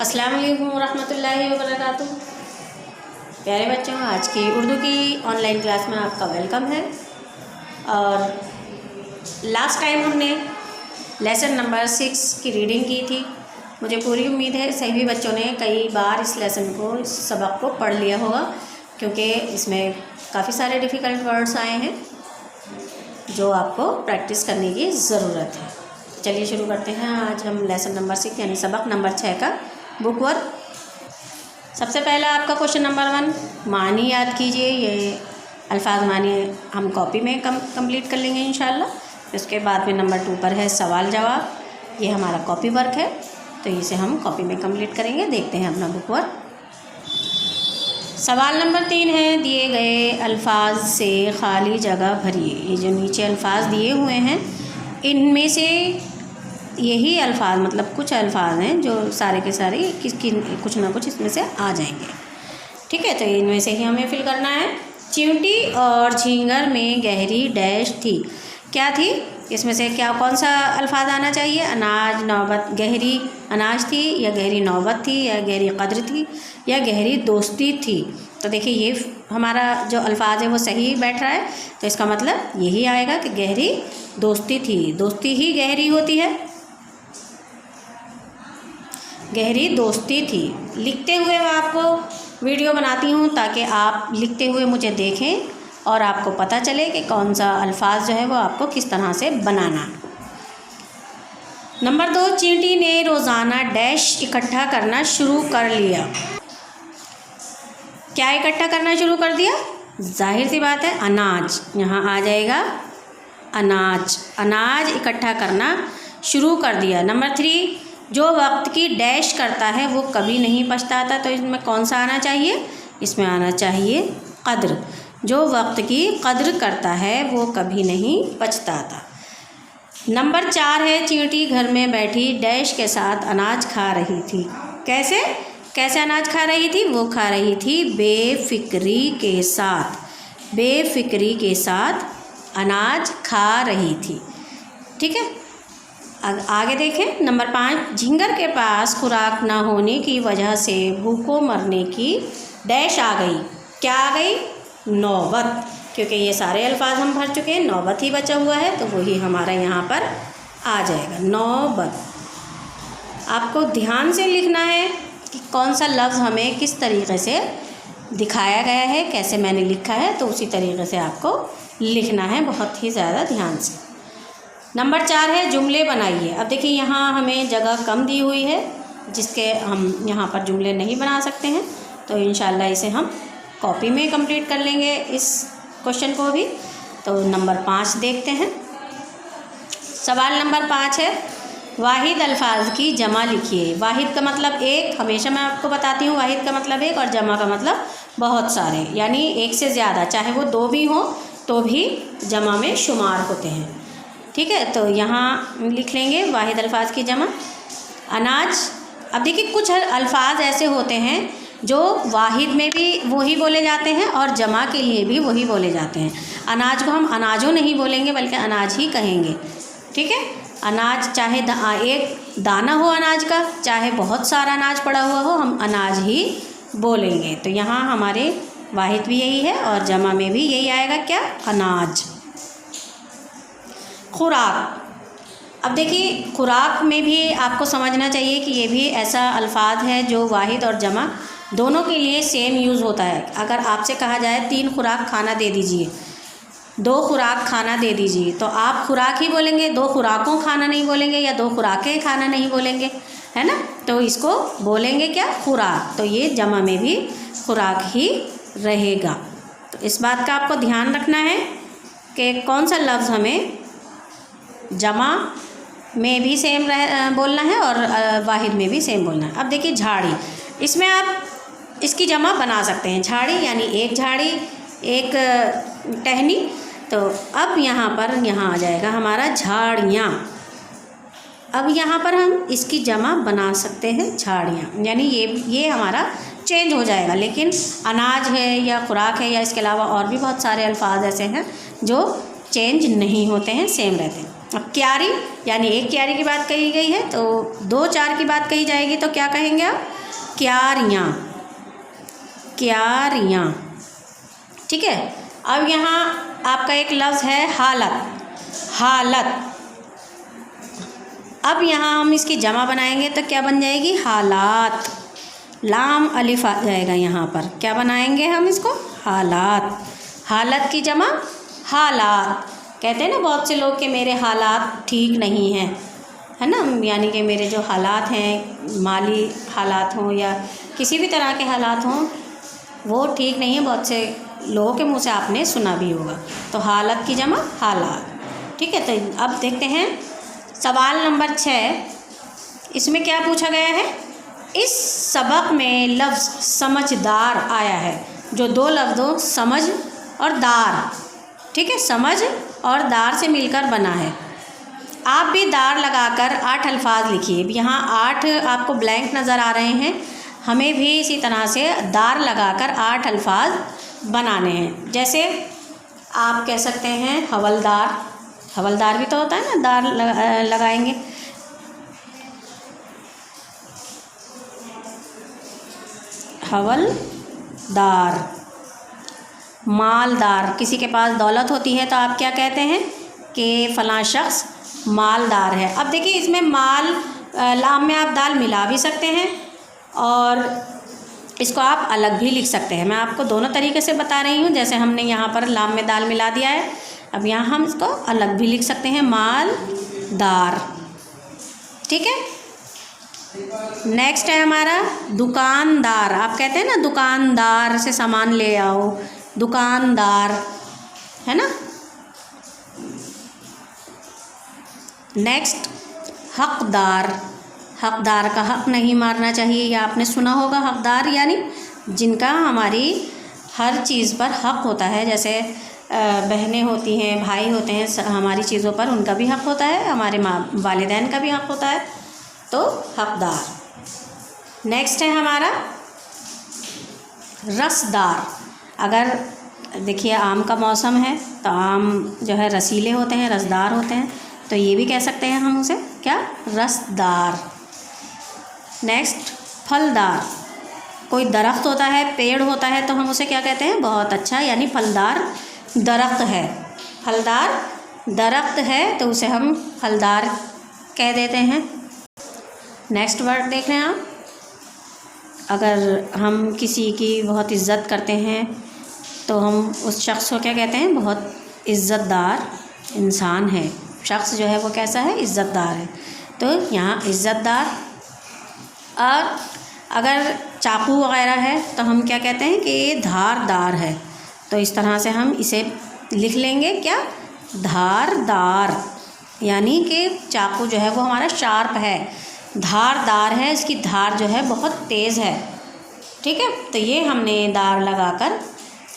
अस्सलाम वालेकुम रहमतुल्लाहि व बरकातुहू। प्यारे बच्चों, आज की उर्दू की ऑनलाइन क्लास में आपका वेलकम है। और लास्ट टाइम हमने लेसन नंबर 6 की रीडिंग की थी। मुझे पूरी उम्मीद है सभी बच्चों ने कई बार इस लेसन को, इस सबक को पढ़ लिया होगा, क्योंकि इसमें काफ़ी सारे डिफ़िकल्ट वर्ड्स आए हैं जो आपको प्रैक्टिस करने की ज़रूरत है। चलिए शुरू करते हैं। आज हम लेसन नंबर 6 यानी सबक नंबर 6 का बुक वर्क। सबसे पहला आपका क्वेश्चन नंबर 1 मानी याद कीजिए। ये अल्फाज मानी हम कॉपी में कंप्लीट कर लेंगे इंशाल्लाह। उसके बाद में नंबर 2 पर है सवाल जवाब। ये हमारा कॉपी वर्क है, तो इसे हम कॉपी में कंप्लीट करेंगे। देखते हैं अपना बुक वर्क। सवाल नंबर 3 है दिए गए अल्फाज से खाली जगह भरिए। ये जो नीचे अल्फाज दिए हुए हैं, इनमें से यही अल्फाज, मतलब कुछ अल्फाज हैं जो सारे के सारे कुछ ना कुछ इसमें से आ जाएंगे। ठीक है, तो इनमें से ही हमें फिल करना है। चींटी और झींगर में गहरी डैश थी। क्या थी? इसमें से क्या कौन सा अल्फाज आना चाहिए? अनाज, नौबत। गहरी अनाज थी, या गहरी नौबत थी, या गहरी कद्र थी, या गहरी दोस्ती थी। तो देखिए, ये हमारा जो अल्फाज है वो सही बैठ रहा है, तो इसका मतलब यही आएगा कि गहरी दोस्ती थी। दोस्ती ही गहरी होती है, गहरी दोस्ती थी। लिखते हुए मैं आपको वीडियो बनाती हूँ ताकि आप लिखते हुए मुझे देखें और आपको पता चले कि कौन सा अल्फाज जो है वो आपको किस तरह से बनाना। नंबर 2 चींटी ने रोज़ाना डैश इकट्ठा करना शुरू कर लिया। क्या इकट्ठा करना शुरू कर दिया? जाहिर सी बात है, अनाज। यहाँ आ जाएगा अनाज। अनाज इकट्ठा करना शुरू कर दिया। नंबर 3 जो वक्त की डैश करता है वो कभी नहीं पछताता। तो इसमें कौन सा आना चाहिए? इसमें आना चाहिए कद्र। जो वक्त की कद्र करता है वो कभी नहीं पछताता। नंबर 4 है चींटी घर में बैठी डैश के साथ अनाज खा रही थी। कैसे कैसे अनाज खा रही थी? वो खा रही थी बेफिक्री के साथ। बेफिक्री के साथ अनाज खा रही थी। ठीक है, आगे देखें। नंबर 5 झींगर के पास खुराक ना होने की वजह से भूखों मरने की डैश आ गई। क्या आ गई? नौबत। क्योंकि ये सारे अल्फाज हम भर चुके हैं, नौबत ही बचा हुआ है, तो वही हमारा यहाँ पर आ जाएगा, नौबत। आपको ध्यान से लिखना है कि कौन सा लफ्ज़ हमें किस तरीके से दिखाया गया है, कैसे मैंने लिखा है, तो उसी तरीके से आपको लिखना है, बहुत ही ज़्यादा ध्यान से। नंबर 4 है जुमले बनाइए। अब देखिए, यहाँ हमें जगह कम दी हुई है जिसके हम यहाँ पर जुमले नहीं बना सकते हैं, तो इंशाल्लाह इसे हम कॉपी में कंप्लीट कर लेंगे इस क्वेश्चन को भी। तो नंबर 5 देखते हैं। सवाल नंबर 5 है वाहिद अल्फाज की जमा लिखिए। वाहिद का मतलब एक, हमेशा मैं आपको बताती हूँ, वाहिद का मतलब एक, और जमा का मतलब बहुत सारे, यानी एक से ज़्यादा, चाहे वो 2 भी हों तो भी जमा में शुमार होते हैं। ठीक है, तो यहाँ लिख लेंगे वाहिद अल्फाज की जमा अनाज। अब देखिए, कुछ अल्फाज ऐसे होते हैं जो वाहिद में भी वही बोले जाते हैं और जमा के लिए भी वही बोले जाते हैं। अनाज को हम अनाजों नहीं बोलेंगे बल्कि अनाज ही कहेंगे। ठीक है, अनाज चाहे एक दाना हो अनाज का, चाहे बहुत सारा अनाज पड़ा हुआ हो, हम अनाज ही बोलेंगे। तो यहाँ हमारे वाहिद भी यही है और जमा में भी यही आएगा, क्या? अनाज। खुराक। अब देखिए, खुराक में भी आपको समझना चाहिए कि ये भी ऐसा अल्फाज है जो वाहिद और जमा दोनों के लिए सेम यूज़ होता है। अगर आपसे कहा जाए 3 खुराक खाना दे दीजिए, 2 खुराक खाना दे दीजिए, तो आप खुराक ही बोलेंगे, 2 खुराकों खाना नहीं बोलेंगे, या 2 खुराकें खाना नहीं बोलेंगे, है ना? तो इसको बोलेंगे क्या? खुराक। तो ये जमा में भी खुराक ही रहेगा। तो इस बात का आपको ध्यान रखना है कि कौन सा लफ्ज़ हमें जमा में भी सेम बोलना है और वाहिद में भी सेम बोलना है। अब देखिए झाड़ी, इसमें आप इसकी जमा बना सकते हैं। झाड़ी यानी एक झाड़ी, एक टहनी। तो अब यहाँ आ जाएगा हमारा झाड़ियाँ। अब यहाँ पर हम इसकी जमा बना सकते हैं झाड़ियाँ, यानी ये हमारा चेंज हो जाएगा। लेकिन अनाज है या खुराक है या इसके अलावा और भी बहुत सारे अल्फाज ऐसे हैं जो चेंज नहीं होते हैं, सेम रहते हैं। अब क्यारी यानी एक क्यारी की बात कही गई है, तो 2 4 की बात कही जाएगी तो क्या कहेंगे आप? क्यारियाँ, क्यारियाँ। ठीक है। अब यहाँ आपका एक लफ्ज़ है हालत, हालत। अब यहाँ हम इसकी जमा बनाएंगे तो क्या बन जाएगी? हालात। लाम अलिफ आ जाएगा यहाँ पर, क्या बनाएंगे हम इसको? हालात। हालत की जमा हालात। कहते हैं ना बहुत से लोग कि मेरे हालात ठीक नहीं हैं, है ना, यानी कि मेरे जो हालात हैं, माली हालात हों या किसी भी तरह के हालात हों, वो ठीक नहीं है। बहुत से लोगों के मुंह से आपने सुना भी होगा। तो हालत की जमा हालात। ठीक है। तो अब देखते हैं सवाल नंबर 6। इसमें क्या पूछा गया है? इस सबक में लफ्ज़ समझदार आया है, जो 2 लफ्ज़ों समझ और दार, ठीक है, समझ और दार से मिलकर बना है। आप भी दार लगाकर 8 अल्फाज लिखिए। यहाँ 8 आपको ब्लैंक नज़र आ रहे हैं, हमें भी इसी तरह से दार लगाकर 8 अल्फाज बनाने हैं। जैसे आप कह सकते हैं हवलदार, हवलदार भी तो होता है ना, दार लगाएंगे। हवलदार। मालदार, किसी के पास दौलत होती है तो आप क्या कहते हैं कि फ़लाँ शख्स मालदार है। अब देखिए इसमें माल लाम में आप दाल मिला भी सकते हैं और इसको आप अलग भी लिख सकते हैं। मैं आपको दोनों तरीके से बता रही हूँ। जैसे हमने यहाँ पर लाम में दाल मिला दिया है, अब यहाँ हम इसको अलग भी लिख सकते हैं, मालदार। ठीक है। नेक्स्ट है हमारा दुकानदार। आप कहते हैं ना दुकानदार से सामान ले आओ, दुकानदार, है ना। नेक्स्ट हकदार। हकदार का हक नहीं मारना चाहिए, या आपने सुना होगा। हकदार यानी जिनका हमारी हर चीज़ पर हक होता है। जैसे बहनें होती हैं, भाई होते हैं, हमारी चीज़ों पर उनका भी हक होता है, हमारे वालिदैन का भी हक होता है, तो हकदार। नेक्स्ट है हमारा रसदार। अगर देखिए आम का मौसम है तो आम जो है रसीले होते हैं, रसदार होते हैं, तो ये भी कह सकते हैं हम उसे क्या? रसदार। नेक्स्ट फलदार। कोई दरख्त होता है, पेड़ होता है, तो हम उसे क्या कहते हैं? बहुत अच्छा, यानी फलदार दरख्त है। फलदार दरख्त है तो उसे हम फलदार कह देते हैं। नेक्स्ट वर्ड देख रहे हैं आप। अगर हम किसी की बहुत इज़्ज़त करते हैं तो हम उस शख्स को क्या कहते हैं? बहुत इज़्ज़तदार इंसान है। शख्स जो है वो कैसा है? इज़्ज़तदार है। तो यहाँ इज़्ज़तदार। और अगर चाकू वग़ैरह है तो हम क्या कहते हैं कि ये धारदार है। तो इस तरह से हम इसे लिख लेंगे, क्या? धारदार। यानी कि चाकू जो है वो हमारा शार्प है, धारदार है, इसकी धार जो है बहुत तेज़ है। ठीक है। तो ये हमने दार लगाकर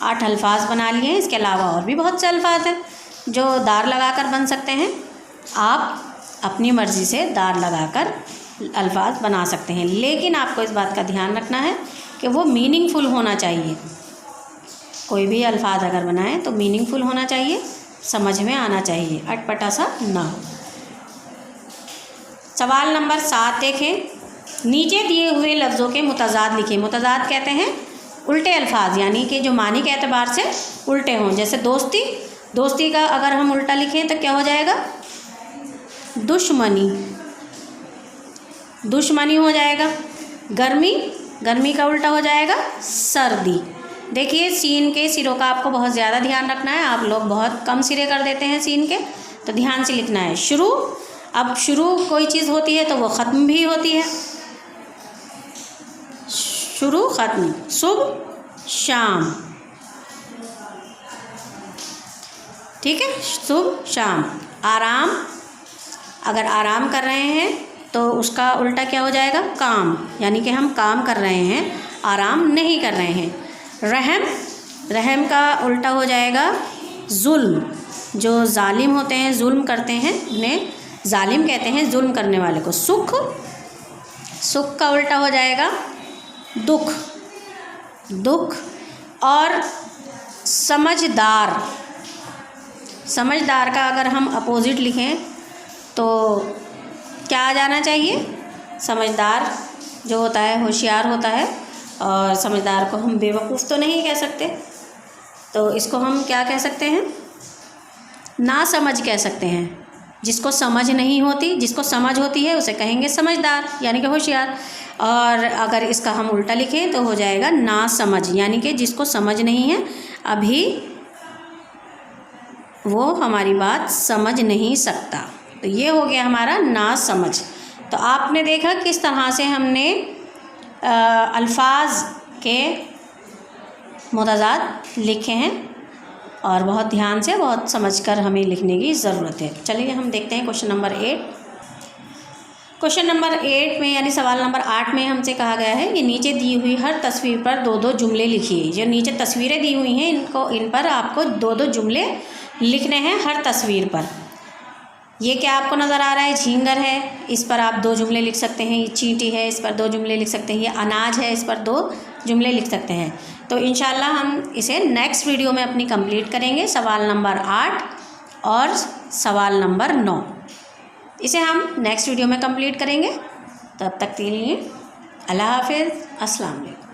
8 अल्फाज बना लिए हैं। इसके अलावा और भी बहुत से अल्फाज हैं जो दार लगाकर बन सकते हैं। आप अपनी मर्ज़ी से दार लगाकर अल्फाज बना सकते हैं, लेकिन आपको इस बात का ध्यान रखना है कि वो मीनिंगफुल होना चाहिए। कोई भी अल्फाज अगर बनाएं तो मीनिंगफुल होना चाहिए, समझ में आना चाहिए, अटपटा सा ना हो। सवाल नंबर 7 देखें। नीचे दिए हुए लफ्ज़ों के मुतज़ाद लिखिए। मुतज़ाद कहते हैं उल्टे अल्फाज, यानी कि जो मानी के एतबार से उल्टे हों। जैसे दोस्ती, दोस्ती का अगर हम उल्टा लिखें तो क्या हो जाएगा? दुश्मनी, दुश्मनी हो जाएगा। गर्मी, गर्मी का उल्टा हो जाएगा सर्दी। देखिए सीन के सिरों का आपको बहुत ज़्यादा ध्यान रखना है। आप लोग बहुत कम सिरे कर देते हैं सीन के, तो ध्यान से लिखना है। शुरू, अब शुरू कोई चीज़ होती है तो वो ख़त्म भी होती है। शुरू ख़त्म। सुबह शाम, ठीक है, सुबह शाम। आराम, अगर आराम कर रहे हैं तो उसका उल्टा क्या हो जाएगा? काम, यानी कि हम काम कर रहे हैं, आराम नहीं कर रहे हैं। रहम, रहम का उल्टा हो जाएगा जुल्म। जो जालिम होते हैं, जुल्म करते हैं, उन्हें जालिम कहते हैं, जुल्म करने वाले को। सुख, सुख का उल्टा हो जाएगा दुख, दुख। और समझदार, समझदार का अगर हम अपोजिट लिखें तो क्या आ जाना चाहिए? समझदार जो होता है होशियार होता है, और समझदार को हम बेवकूफ़ तो नहीं कह सकते, तो इसको हम क्या कह सकते हैं? ना समझ कह सकते हैं। जिसको समझ नहीं होती, जिसको समझ होती है उसे कहेंगे समझदार यानी कि होशियार। और अगर इसका हम उल्टा लिखें तो हो जाएगा ना समझ, यानी कि जिसको समझ नहीं है अभी वो हमारी बात समझ नहीं सकता। तो ये हो गया हमारा ना समझ। तो आपने देखा किस तरह से हमने अल्फाज के मुतज़ाद लिखे हैं, और बहुत ध्यान से बहुत समझकर हमें लिखने की ज़रूरत है। चलिए हम देखते हैं क्वेश्चन नंबर 8। क्वेश्चन नंबर 8 में यानी सवाल नंबर 8 में हमसे कहा गया है कि नीचे दी हुई हर तस्वीर पर 2-2 जुमले लिखिए। जो नीचे तस्वीरें दी हुई हैं इन पर आपको 2-2 जुमले लिखने हैं हर तस्वीर पर। ये क्या आपको नज़र आ रहा है? झींगर है, इस पर आप 2 जुमले लिख सकते हैं। ये चींटी है, इस पर 2 जुमले लिख सकते हैं। ये अनाज है, इस पर 2 जुमले लिख सकते हैं। तो इंशाल्लाह हम इसे नेक्स्ट वीडियो में अपनी कंप्लीट करेंगे, सवाल नंबर 8 और सवाल नंबर 9। इसे हम नेक्स्ट वीडियो में कंप्लीट करेंगे। तब तक के लिए अल्लाह हाफ़िज़, अस्सलाम वालेकुम।